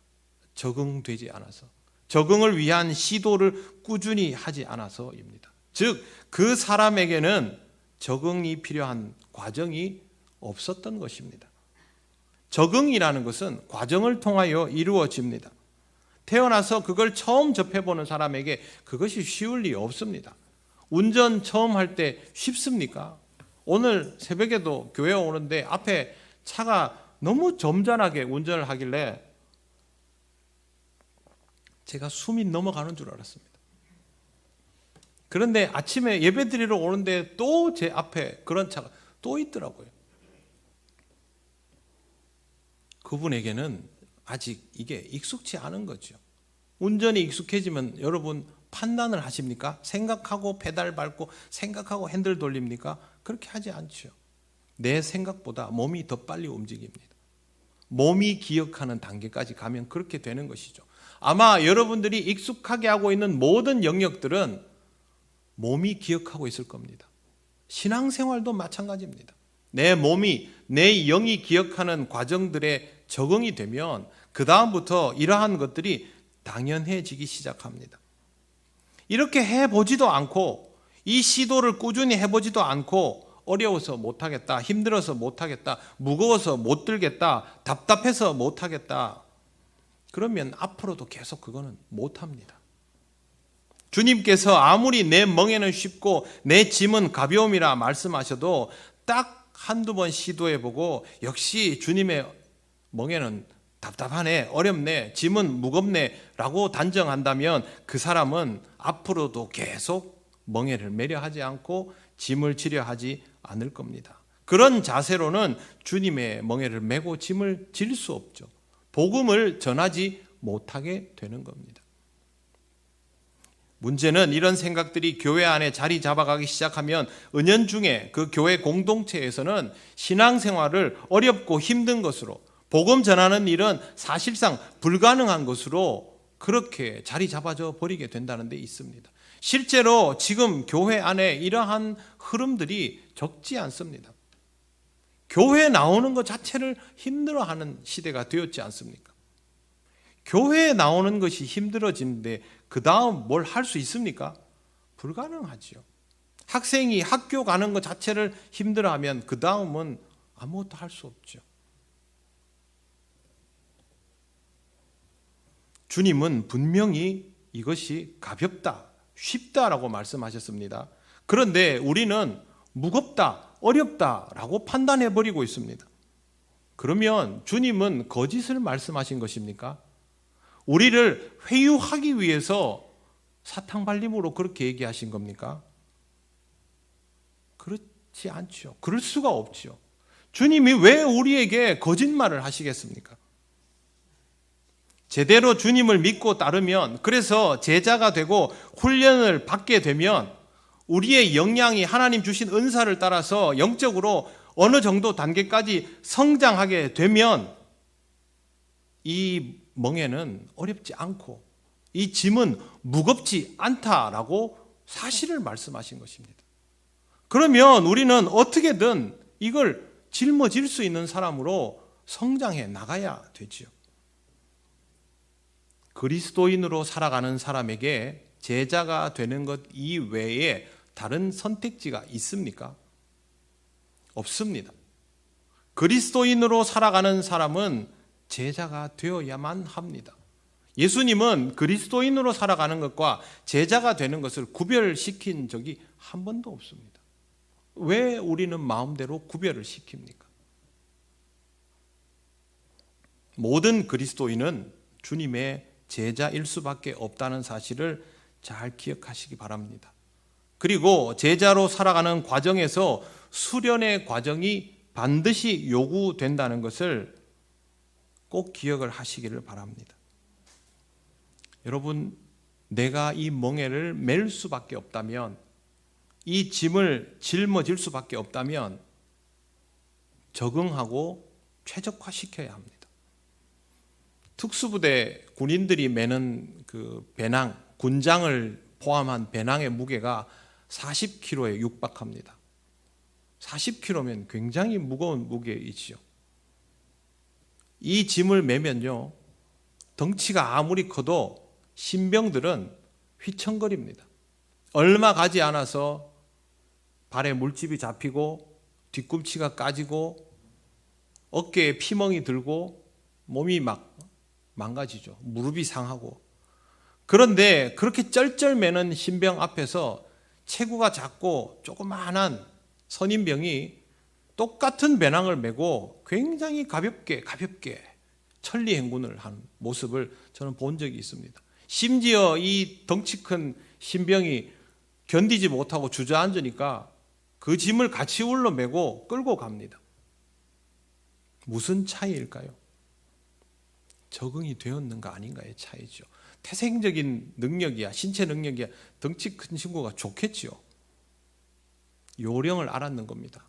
적응되지 않아서. 적응을 위한 시도를 꾸준히 하지 않아서입니다. 즉, 그 사람에게는 적응이 필요한 과정이 없었던 것입니다. 적응이라는 것은 과정을 통하여 이루어집니다. 태어나서 그걸 처음 접해보는 사람에게 그것이 쉬울 리 없습니다. 운전 처음 할 때 쉽습니까? 오늘 새벽에도 교회 오는데 앞에 차가 너무 점잖하게 운전을 하길래 제가 숨이 넘어가는 줄 알았습니다. 그런데 아침에 예배 드리러 오는데 또 제 앞에 그런 차가 또 있더라고요. 그분에게는 아직 이게 익숙치 않은 거죠. 운전이 익숙해지면 여러분 판단을 하십니까? 생각하고 페달 밟고 생각하고 핸들 돌립니까? 그렇게 하지 않죠. 내 생각보다 몸이 더 빨리 움직입니다. 몸이 기억하는 단계까지 가면 그렇게 되는 것이죠. 아마 여러분들이 익숙하게 하고 있는 모든 영역들은 몸이 기억하고 있을 겁니다. 신앙생활도 마찬가지입니다. 내 몸이, 내 영이 기억하는 과정들에 적응이 되면 그 다음부터 이러한 것들이 당연해지기 시작합니다. 이렇게 해보지도 않고 이 시도를 꾸준히 해보지도 않고 어려워서 못하겠다, 힘들어서 못하겠다, 무거워서 못 들겠다, 답답해서 못하겠다. 그러면 앞으로도 계속 그거는 못합니다. 주님께서 아무리 내 멍에는 쉽고 내 짐은 가벼움이라 말씀하셔도 딱 한두 번 시도해보고 역시 주님의 멍에는 답답하네, 어렵네, 짐은 무겁네 라고 단정한다면 그 사람은 앞으로도 계속 멍에를 매려 하지 않고 짐을 지려 하지 않을 겁니다. 그런 자세로는 주님의 멍에를 메고 짐을 질 수 없죠. 복음을 전하지 못하게 되는 겁니다. 문제는 이런 생각들이 교회 안에 자리 잡아가기 시작하면 은연중에 그 교회 공동체에서는 신앙생활을 어렵고 힘든 것으로, 복음 전하는 일은 사실상 불가능한 것으로 그렇게 자리 잡아져 버리게 된다는 데 있습니다. 실제로 지금 교회 안에 이러한 흐름들이 적지 않습니다. 교회에 나오는 것 자체를 힘들어하는 시대가 되었지 않습니까? 교회에 나오는 것이 힘들어지는데 그 다음 뭘 할 수 있습니까? 불가능하지요. 학생이 학교 가는 것 자체를 힘들어하면 그 다음은 아무것도 할 수 없죠. 주님은 분명히 이것이 가볍다, 쉽다라고 말씀하셨습니다. 그런데 우리는 무겁다, 어렵다라고 판단해버리고 있습니다. 그러면 주님은 거짓을 말씀하신 것입니까? 우리를 회유하기 위해서 사탕발림으로 그렇게 얘기하신 겁니까? 그렇지 않죠. 그럴 수가 없죠. 주님이 왜 우리에게 거짓말을 하시겠습니까? 제대로 주님을 믿고 따르면, 그래서 제자가 되고 훈련을 받게 되면 우리의 역량이 하나님 주신 은사를 따라서 영적으로 어느 정도 단계까지 성장하게 되면 이 멍에는 어렵지 않고 이 짐은 무겁지 않다라고 사실을 말씀하신 것입니다. 그러면 우리는 어떻게든 이걸 짊어질 수 있는 사람으로 성장해 나가야 되지요. 그리스도인으로 살아가는 사람에게 제자가 되는 것 이외에 다른 선택지가 있습니까? 없습니다. 그리스도인으로 살아가는 사람은 제자가 되어야만 합니다. 예수님은 그리스도인으로 살아가는 것과 제자가 되는 것을 구별시킨 적이 한 번도 없습니다. 왜 우리는 마음대로 구별을 시킵니까? 모든 그리스도인은 주님의 제자일 수밖에 없다는 사실을 잘 기억하시기 바랍니다. 그리고 제자로 살아가는 과정에서 수련의 과정이 반드시 요구된다는 것을 꼭 기억을 하시기를 바랍니다. 여러분, 내가 이 멍에를 맬 수밖에 없다면, 이 짐을 짊어질 수밖에 없다면 적응하고 최적화시켜야 합니다. 특수부대 군인들이 매는 그 배낭, 군장을 포함한 배낭의 무게가 40kg에 육박합니다. 40kg면 굉장히 무거운 무게이지요. 이 짐을 매면요, 덩치가 아무리 커도 신병들은 휘청거립니다. 얼마 가지 않아서 발에 물집이 잡히고 뒤꿈치가 까지고 어깨에 피멍이 들고 몸이 막 망가지죠. 무릎이 상하고. 그런데 그렇게 쩔쩔매는 신병 앞에서 체구가 작고 조그마한 선임병이 똑같은 배낭을 메고 굉장히 가볍게 천리행군을 한 모습을 저는 본 적이 있습니다. 심지어 이 덩치 큰 신병이 견디지 못하고 주저앉으니까 그 짐을 같이 울러매고 끌고 갑니다. 무슨 차이일까요? 적응이 되었는가 아닌가의 차이죠. 태생적인 능력이야, 신체 능력이야, 덩치 큰 친구가 좋겠지요. 요령을 알았는 겁니다.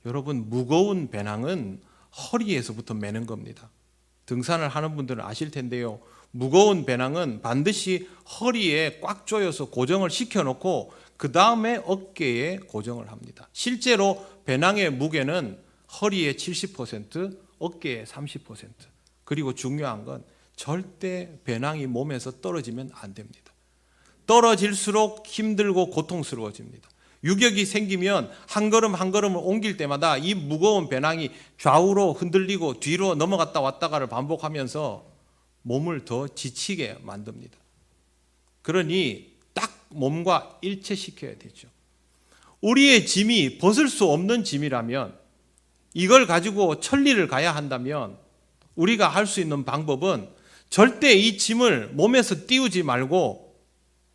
여러분, 무거운 배낭은 허리에서부터 매는 겁니다. 등산을 하는 분들은 아실 텐데요, 무거운 배낭은 반드시 허리에 꽉 조여서 고정을 시켜놓고 그 다음에 어깨에 고정을 합니다. 실제로 배낭의 무게는 허리의 70%, 어깨의 30%. 그리고 중요한 건 절대 배낭이 몸에서 떨어지면 안 됩니다. 떨어질수록 힘들고 고통스러워집니다. 유격이 생기면 한 걸음 한 걸음을 옮길 때마다 이 무거운 배낭이 좌우로 흔들리고 뒤로 넘어갔다 왔다가를 반복하면서 몸을 더 지치게 만듭니다. 그러니 딱 몸과 일체시켜야 되죠. 우리의 짐이 벗을 수 없는 짐이라면, 이걸 가지고 천리를 가야 한다면 우리가 할 수 있는 방법은 절대 이 짐을 몸에서 띄우지 말고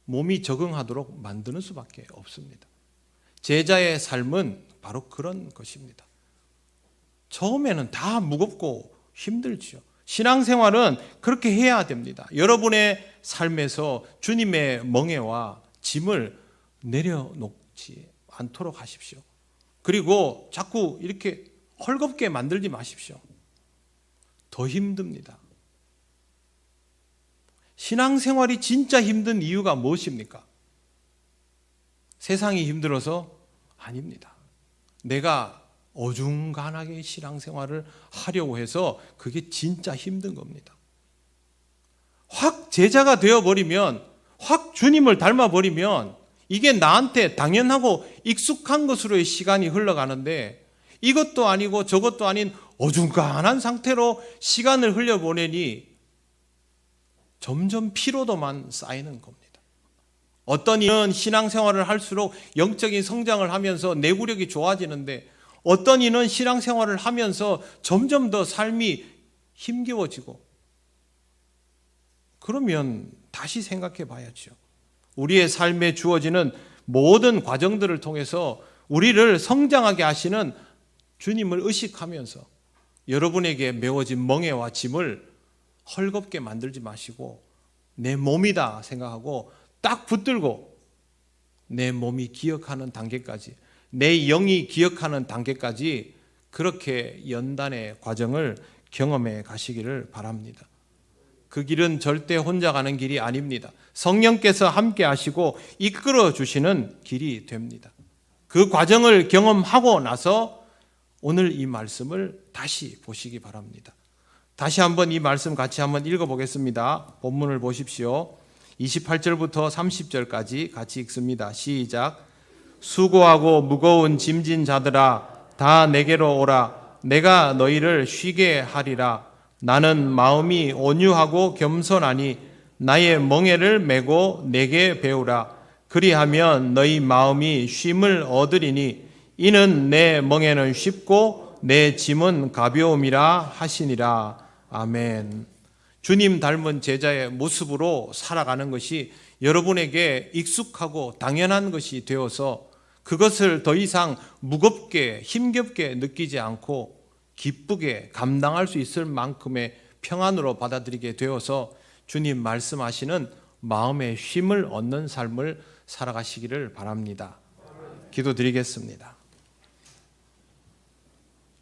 몸이 적응하도록 만드는 수밖에 없습니다. 제자의 삶은 바로 그런 것입니다. 처음에는 다 무겁고 힘들지요. 신앙생활은 그렇게 해야 됩니다. 여러분의 삶에서 주님의 멍에와 짐을 내려놓지 않도록 하십시오. 그리고 자꾸 이렇게 헐겁게 만들지 마십시오. 더 힘듭니다. 신앙생활이 진짜 힘든 이유가 무엇입니까? 세상이 힘들어서? 아닙니다. 내가 어중간하게 신앙생활을 하려고 해서 그게 진짜 힘든 겁니다. 확 제자가 되어버리면, 확 주님을 닮아버리면 이게 나한테 당연하고 익숙한 것으로의 시간이 흘러가는데, 이것도 아니고 저것도 아닌 어중간한 상태로 시간을 흘려보내니 점점 피로도만 쌓이는 겁니다. 어떤 이는 신앙생활을 할수록 영적인 성장을 하면서 내구력이 좋아지는데, 어떤 이는 신앙생활을 하면서 점점 더 삶이 힘겨워지고, 그러면 다시 생각해 봐야죠. 우리의 삶에 주어지는 모든 과정들을 통해서 우리를 성장하게 하시는 주님을 의식하면서 여러분에게 메워진 멍에와 짐을 헐겁게 만들지 마시고 내 몸이다 생각하고 딱 붙들고 내 몸이 기억하는 단계까지, 내 영이 기억하는 단계까지 그렇게 연단의 과정을 경험해 가시기를 바랍니다. 그 길은 절대 혼자 가는 길이 아닙니다. 성령께서 함께 하시고 이끌어 주시는 길이 됩니다. 그 과정을 경험하고 나서 오늘 이 말씀을 다시 보시기 바랍니다. 다시 한번 이 말씀 같이 한번 읽어보겠습니다. 본문을 보십시오. 28절부터 30절까지 같이 읽습니다. 시작. 수고하고 무거운 짐진 자들아, 다 내게로 오라. 내가 너희를 쉬게 하리라. 나는 마음이 온유하고 겸손하니 나의 멍에를 메고 내게 배우라. 그리하면 너희 마음이 쉼을 얻으리니 이는 내 멍에는 쉽고 내 짐은 가벼움이라 하시니라. 아멘. 주님 닮은 제자의 모습으로 살아가는 것이 여러분에게 익숙하고 당연한 것이 되어서 그것을 더 이상 무겁게 힘겹게 느끼지 않고 기쁘게 감당할 수 있을 만큼의 평안으로 받아들이게 되어서 주님 말씀하시는 마음의 쉼을 얻는 삶을 살아가시기를 바랍니다. 기도드리겠습니다.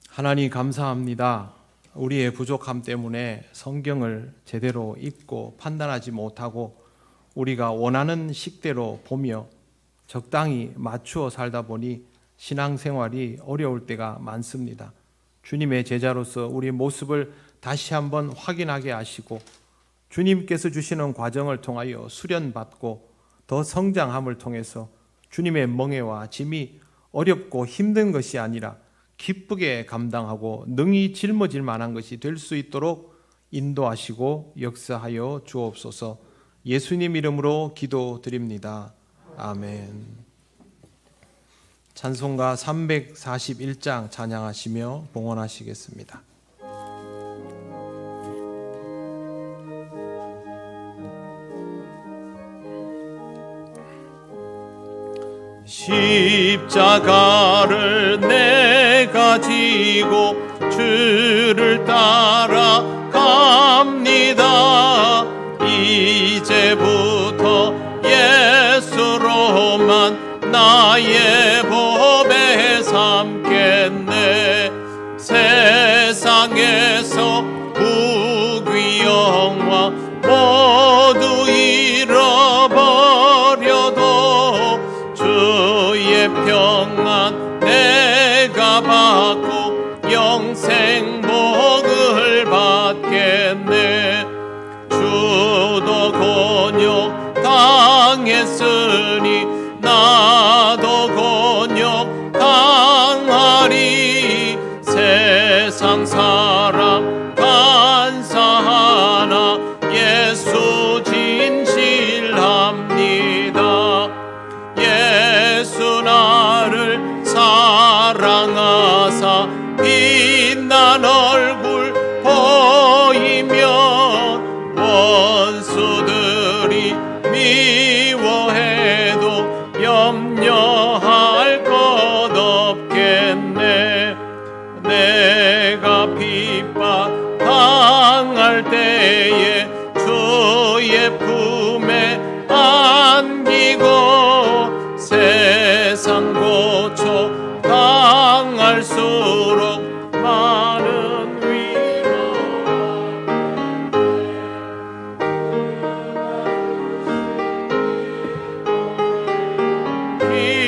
하나님 감사합니다. 우리의 부족함 때문에 성경을 제대로 읽고 판단하지 못하고 우리가 원하는 식대로 보며 적당히 맞추어 살다 보니 신앙생활이 어려울 때가 많습니다. 주님의 제자로서 우리 모습을 다시 한번 확인하게 하시고 주님께서 주시는 과정을 통하여 수련받고 더 성장함을 통해서 주님의 멍에와 짐이 어렵고 힘든 것이 아니라 기쁘게 감당하고 능히 짊어질 만한 것이 될 수 있도록 인도하시고 역사하여 주옵소서. 예수님 이름으로 기도드립니다. 아멘. 찬송가 341장 찬양하시며 봉헌하시겠습니다. 십자가를 내가 지고 주를 따라갑니다. 이제부터 예수로만 나의 법에 삼겠네. 세상에서 부귀 영화 모두 잃어버려도 주의 평안 내가 받고 영생 복을 받겠네. 주도 곤욕 당했으니 나도 곤욕 당하리. 세상 사람 간사하나 예수 진실합니다. 예수 나를 사랑하사 빛난 얼굴 보이면 원수들이 미워해도 염려할 것 없겠네. 내가 핍박 당할 때에 주의 품에 안기고 세상 고초 당할수록 많은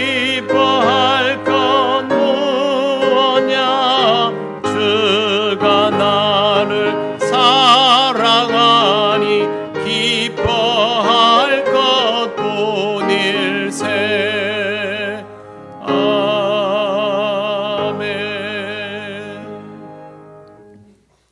기뻐할 건 무엇냐. 주가 나를 사랑하니 기뻐할 것뿐일세. 아멘.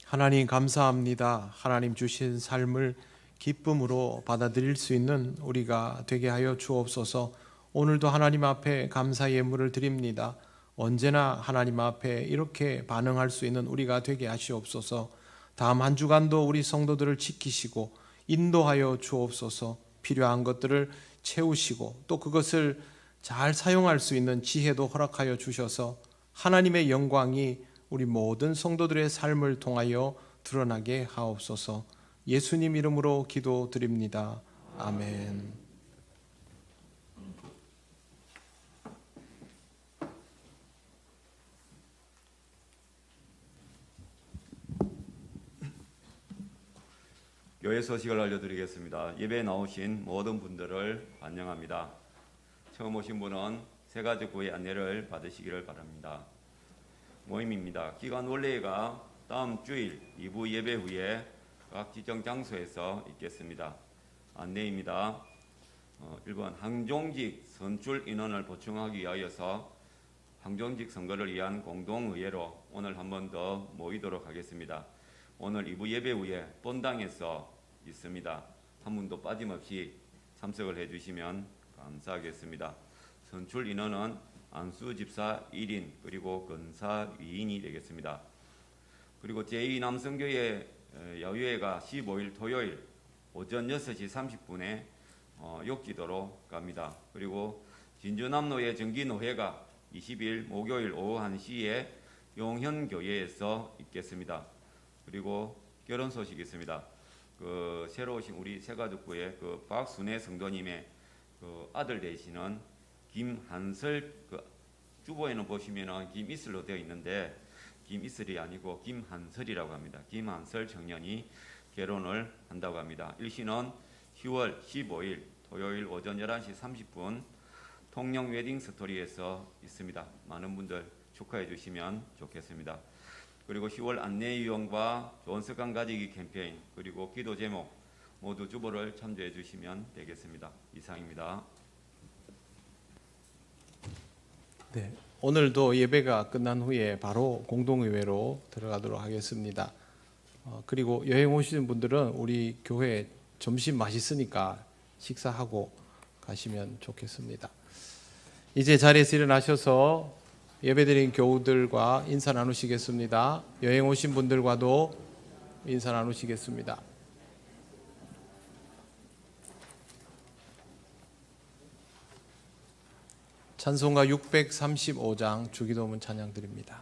하나님 감사합니다. 하나님 주신 삶을 기쁨으로 받아들일 수 있는 우리가 되게 하여 주옵소서. 오늘도 하나님 앞에 감사 예물을 드립니다. 언제나 하나님 앞에 이렇게 반응할 수 있는 우리가 되게 하시옵소서. 다음 한 주간도 우리 성도들을 지키시고 인도하여 주옵소서. 필요한 것들을 채우시고 또 그것을 잘 사용할 수 있는 지혜도 허락하여 주셔서 하나님의 영광이 우리 모든 성도들의 삶을 통하여 드러나게 하옵소서. 예수님 이름으로 기도드립니다. 아멘. 교회 소식을 알려드리겠습니다. 예배에 나오신 모든 분들을 환영합니다. 처음 오신 분은 세 가지 구의 안내를 받으시기를 바랍니다. 모임입니다. 기간 원래가 다음 주일 2부 예배 후에 각 지정 장소에서 있겠습니다. 안내입니다. 1번 항종직 선출 인원을 보충하기 위하여서 항종직 선거를 위한 공동의회로 오늘 한 번 더 모이도록 하겠습니다. 오늘 2부 예배 후에 본당에서 있습니다. 한 분도 빠짐없이 참석을 해주시면 감사하겠습니다. 선출 인원은 안수 집사 1인 그리고 권사 위인이 되겠습니다. 그리고 제2남성교회 야유회가 15일 토요일 오전 6시 30분에 욕지도로 갑니다. 그리고 진주남로의 정기노회가 20일 목요일 오후 1시에 용현교회에서 있겠습니다. 그리고 결혼 소식이 있습니다. 새로 오신 우리 새가족부의 박순애 성도님의 아들 되시는 김한설, 주보에는 보시면은 김이슬로 되어 있는데 김이슬이 아니고 김한설이라고 합니다. 김한설 청년이 결혼을 한다고 합니다. 일시는 10월 15일 토요일 오전 11시 30분 통영 웨딩 스토리에서 있습니다. 많은 분들 축하해 주시면 좋겠습니다. 그리고 10월 안내 유형과 좋은 습관 가지기 캠페인 그리고 기도 제목 모두 주보를 참조해 주시면 되겠습니다. 이상입니다. 네, 오늘도 예배가 끝난 후에 바로 공동의회로 들어가도록 하겠습니다. 그리고 여행 오시는 분들은 우리 교회 점심 맛있으니까 식사하고 가시면 좋겠습니다. 이제 자리에서 일어나셔서 예배드린 교우들과 인사 나누시겠습니다. 여행 오신 분들과도 인사 나누시겠습니다. 찬송가 635장 주기도문 찬양 드립니다.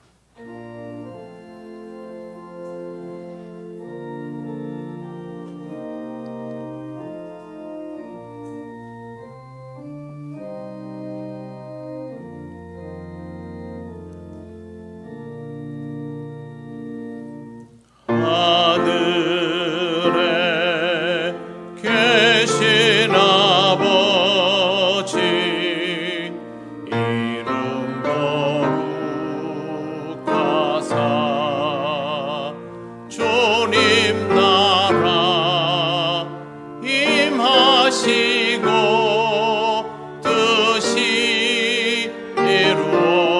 하늘에 계신 아버지 이름 거룩하사 주님 나라 임하시고 뜻이 이루어지이다.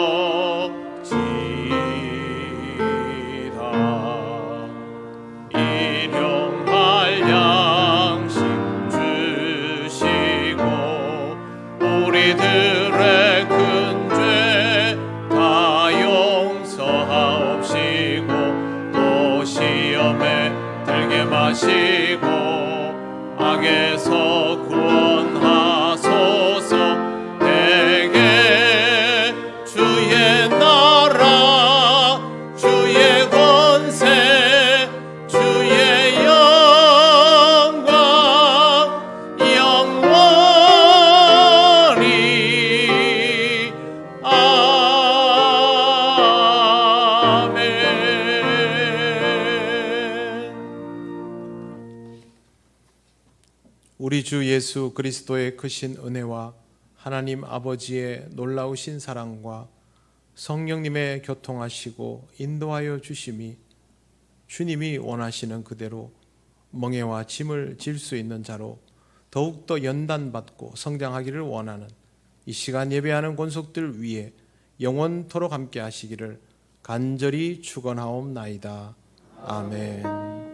일용할 양식 주시고 우리들의 큰 죄 다 용서하옵시고 또 시험에 들게 마시고 악에서 구원하소서. 내게 주의 나라 주의 권세 주의 영광 영원히 아멘. 우리 주 예수 그리스도의 크신 은혜와 하나님 아버지의 놀라우신 사랑과 성령님의 교통하시고 인도하여 주심이 주님이 원하시는 그대로 멍에와 짐을 질 수 있는 자로 더욱더 연단받고 성장하기를 원하는 이 시간 예배하는 권속들 위에 영원토록 함께 하시기를 간절히 축원하옵나이다. 아멘.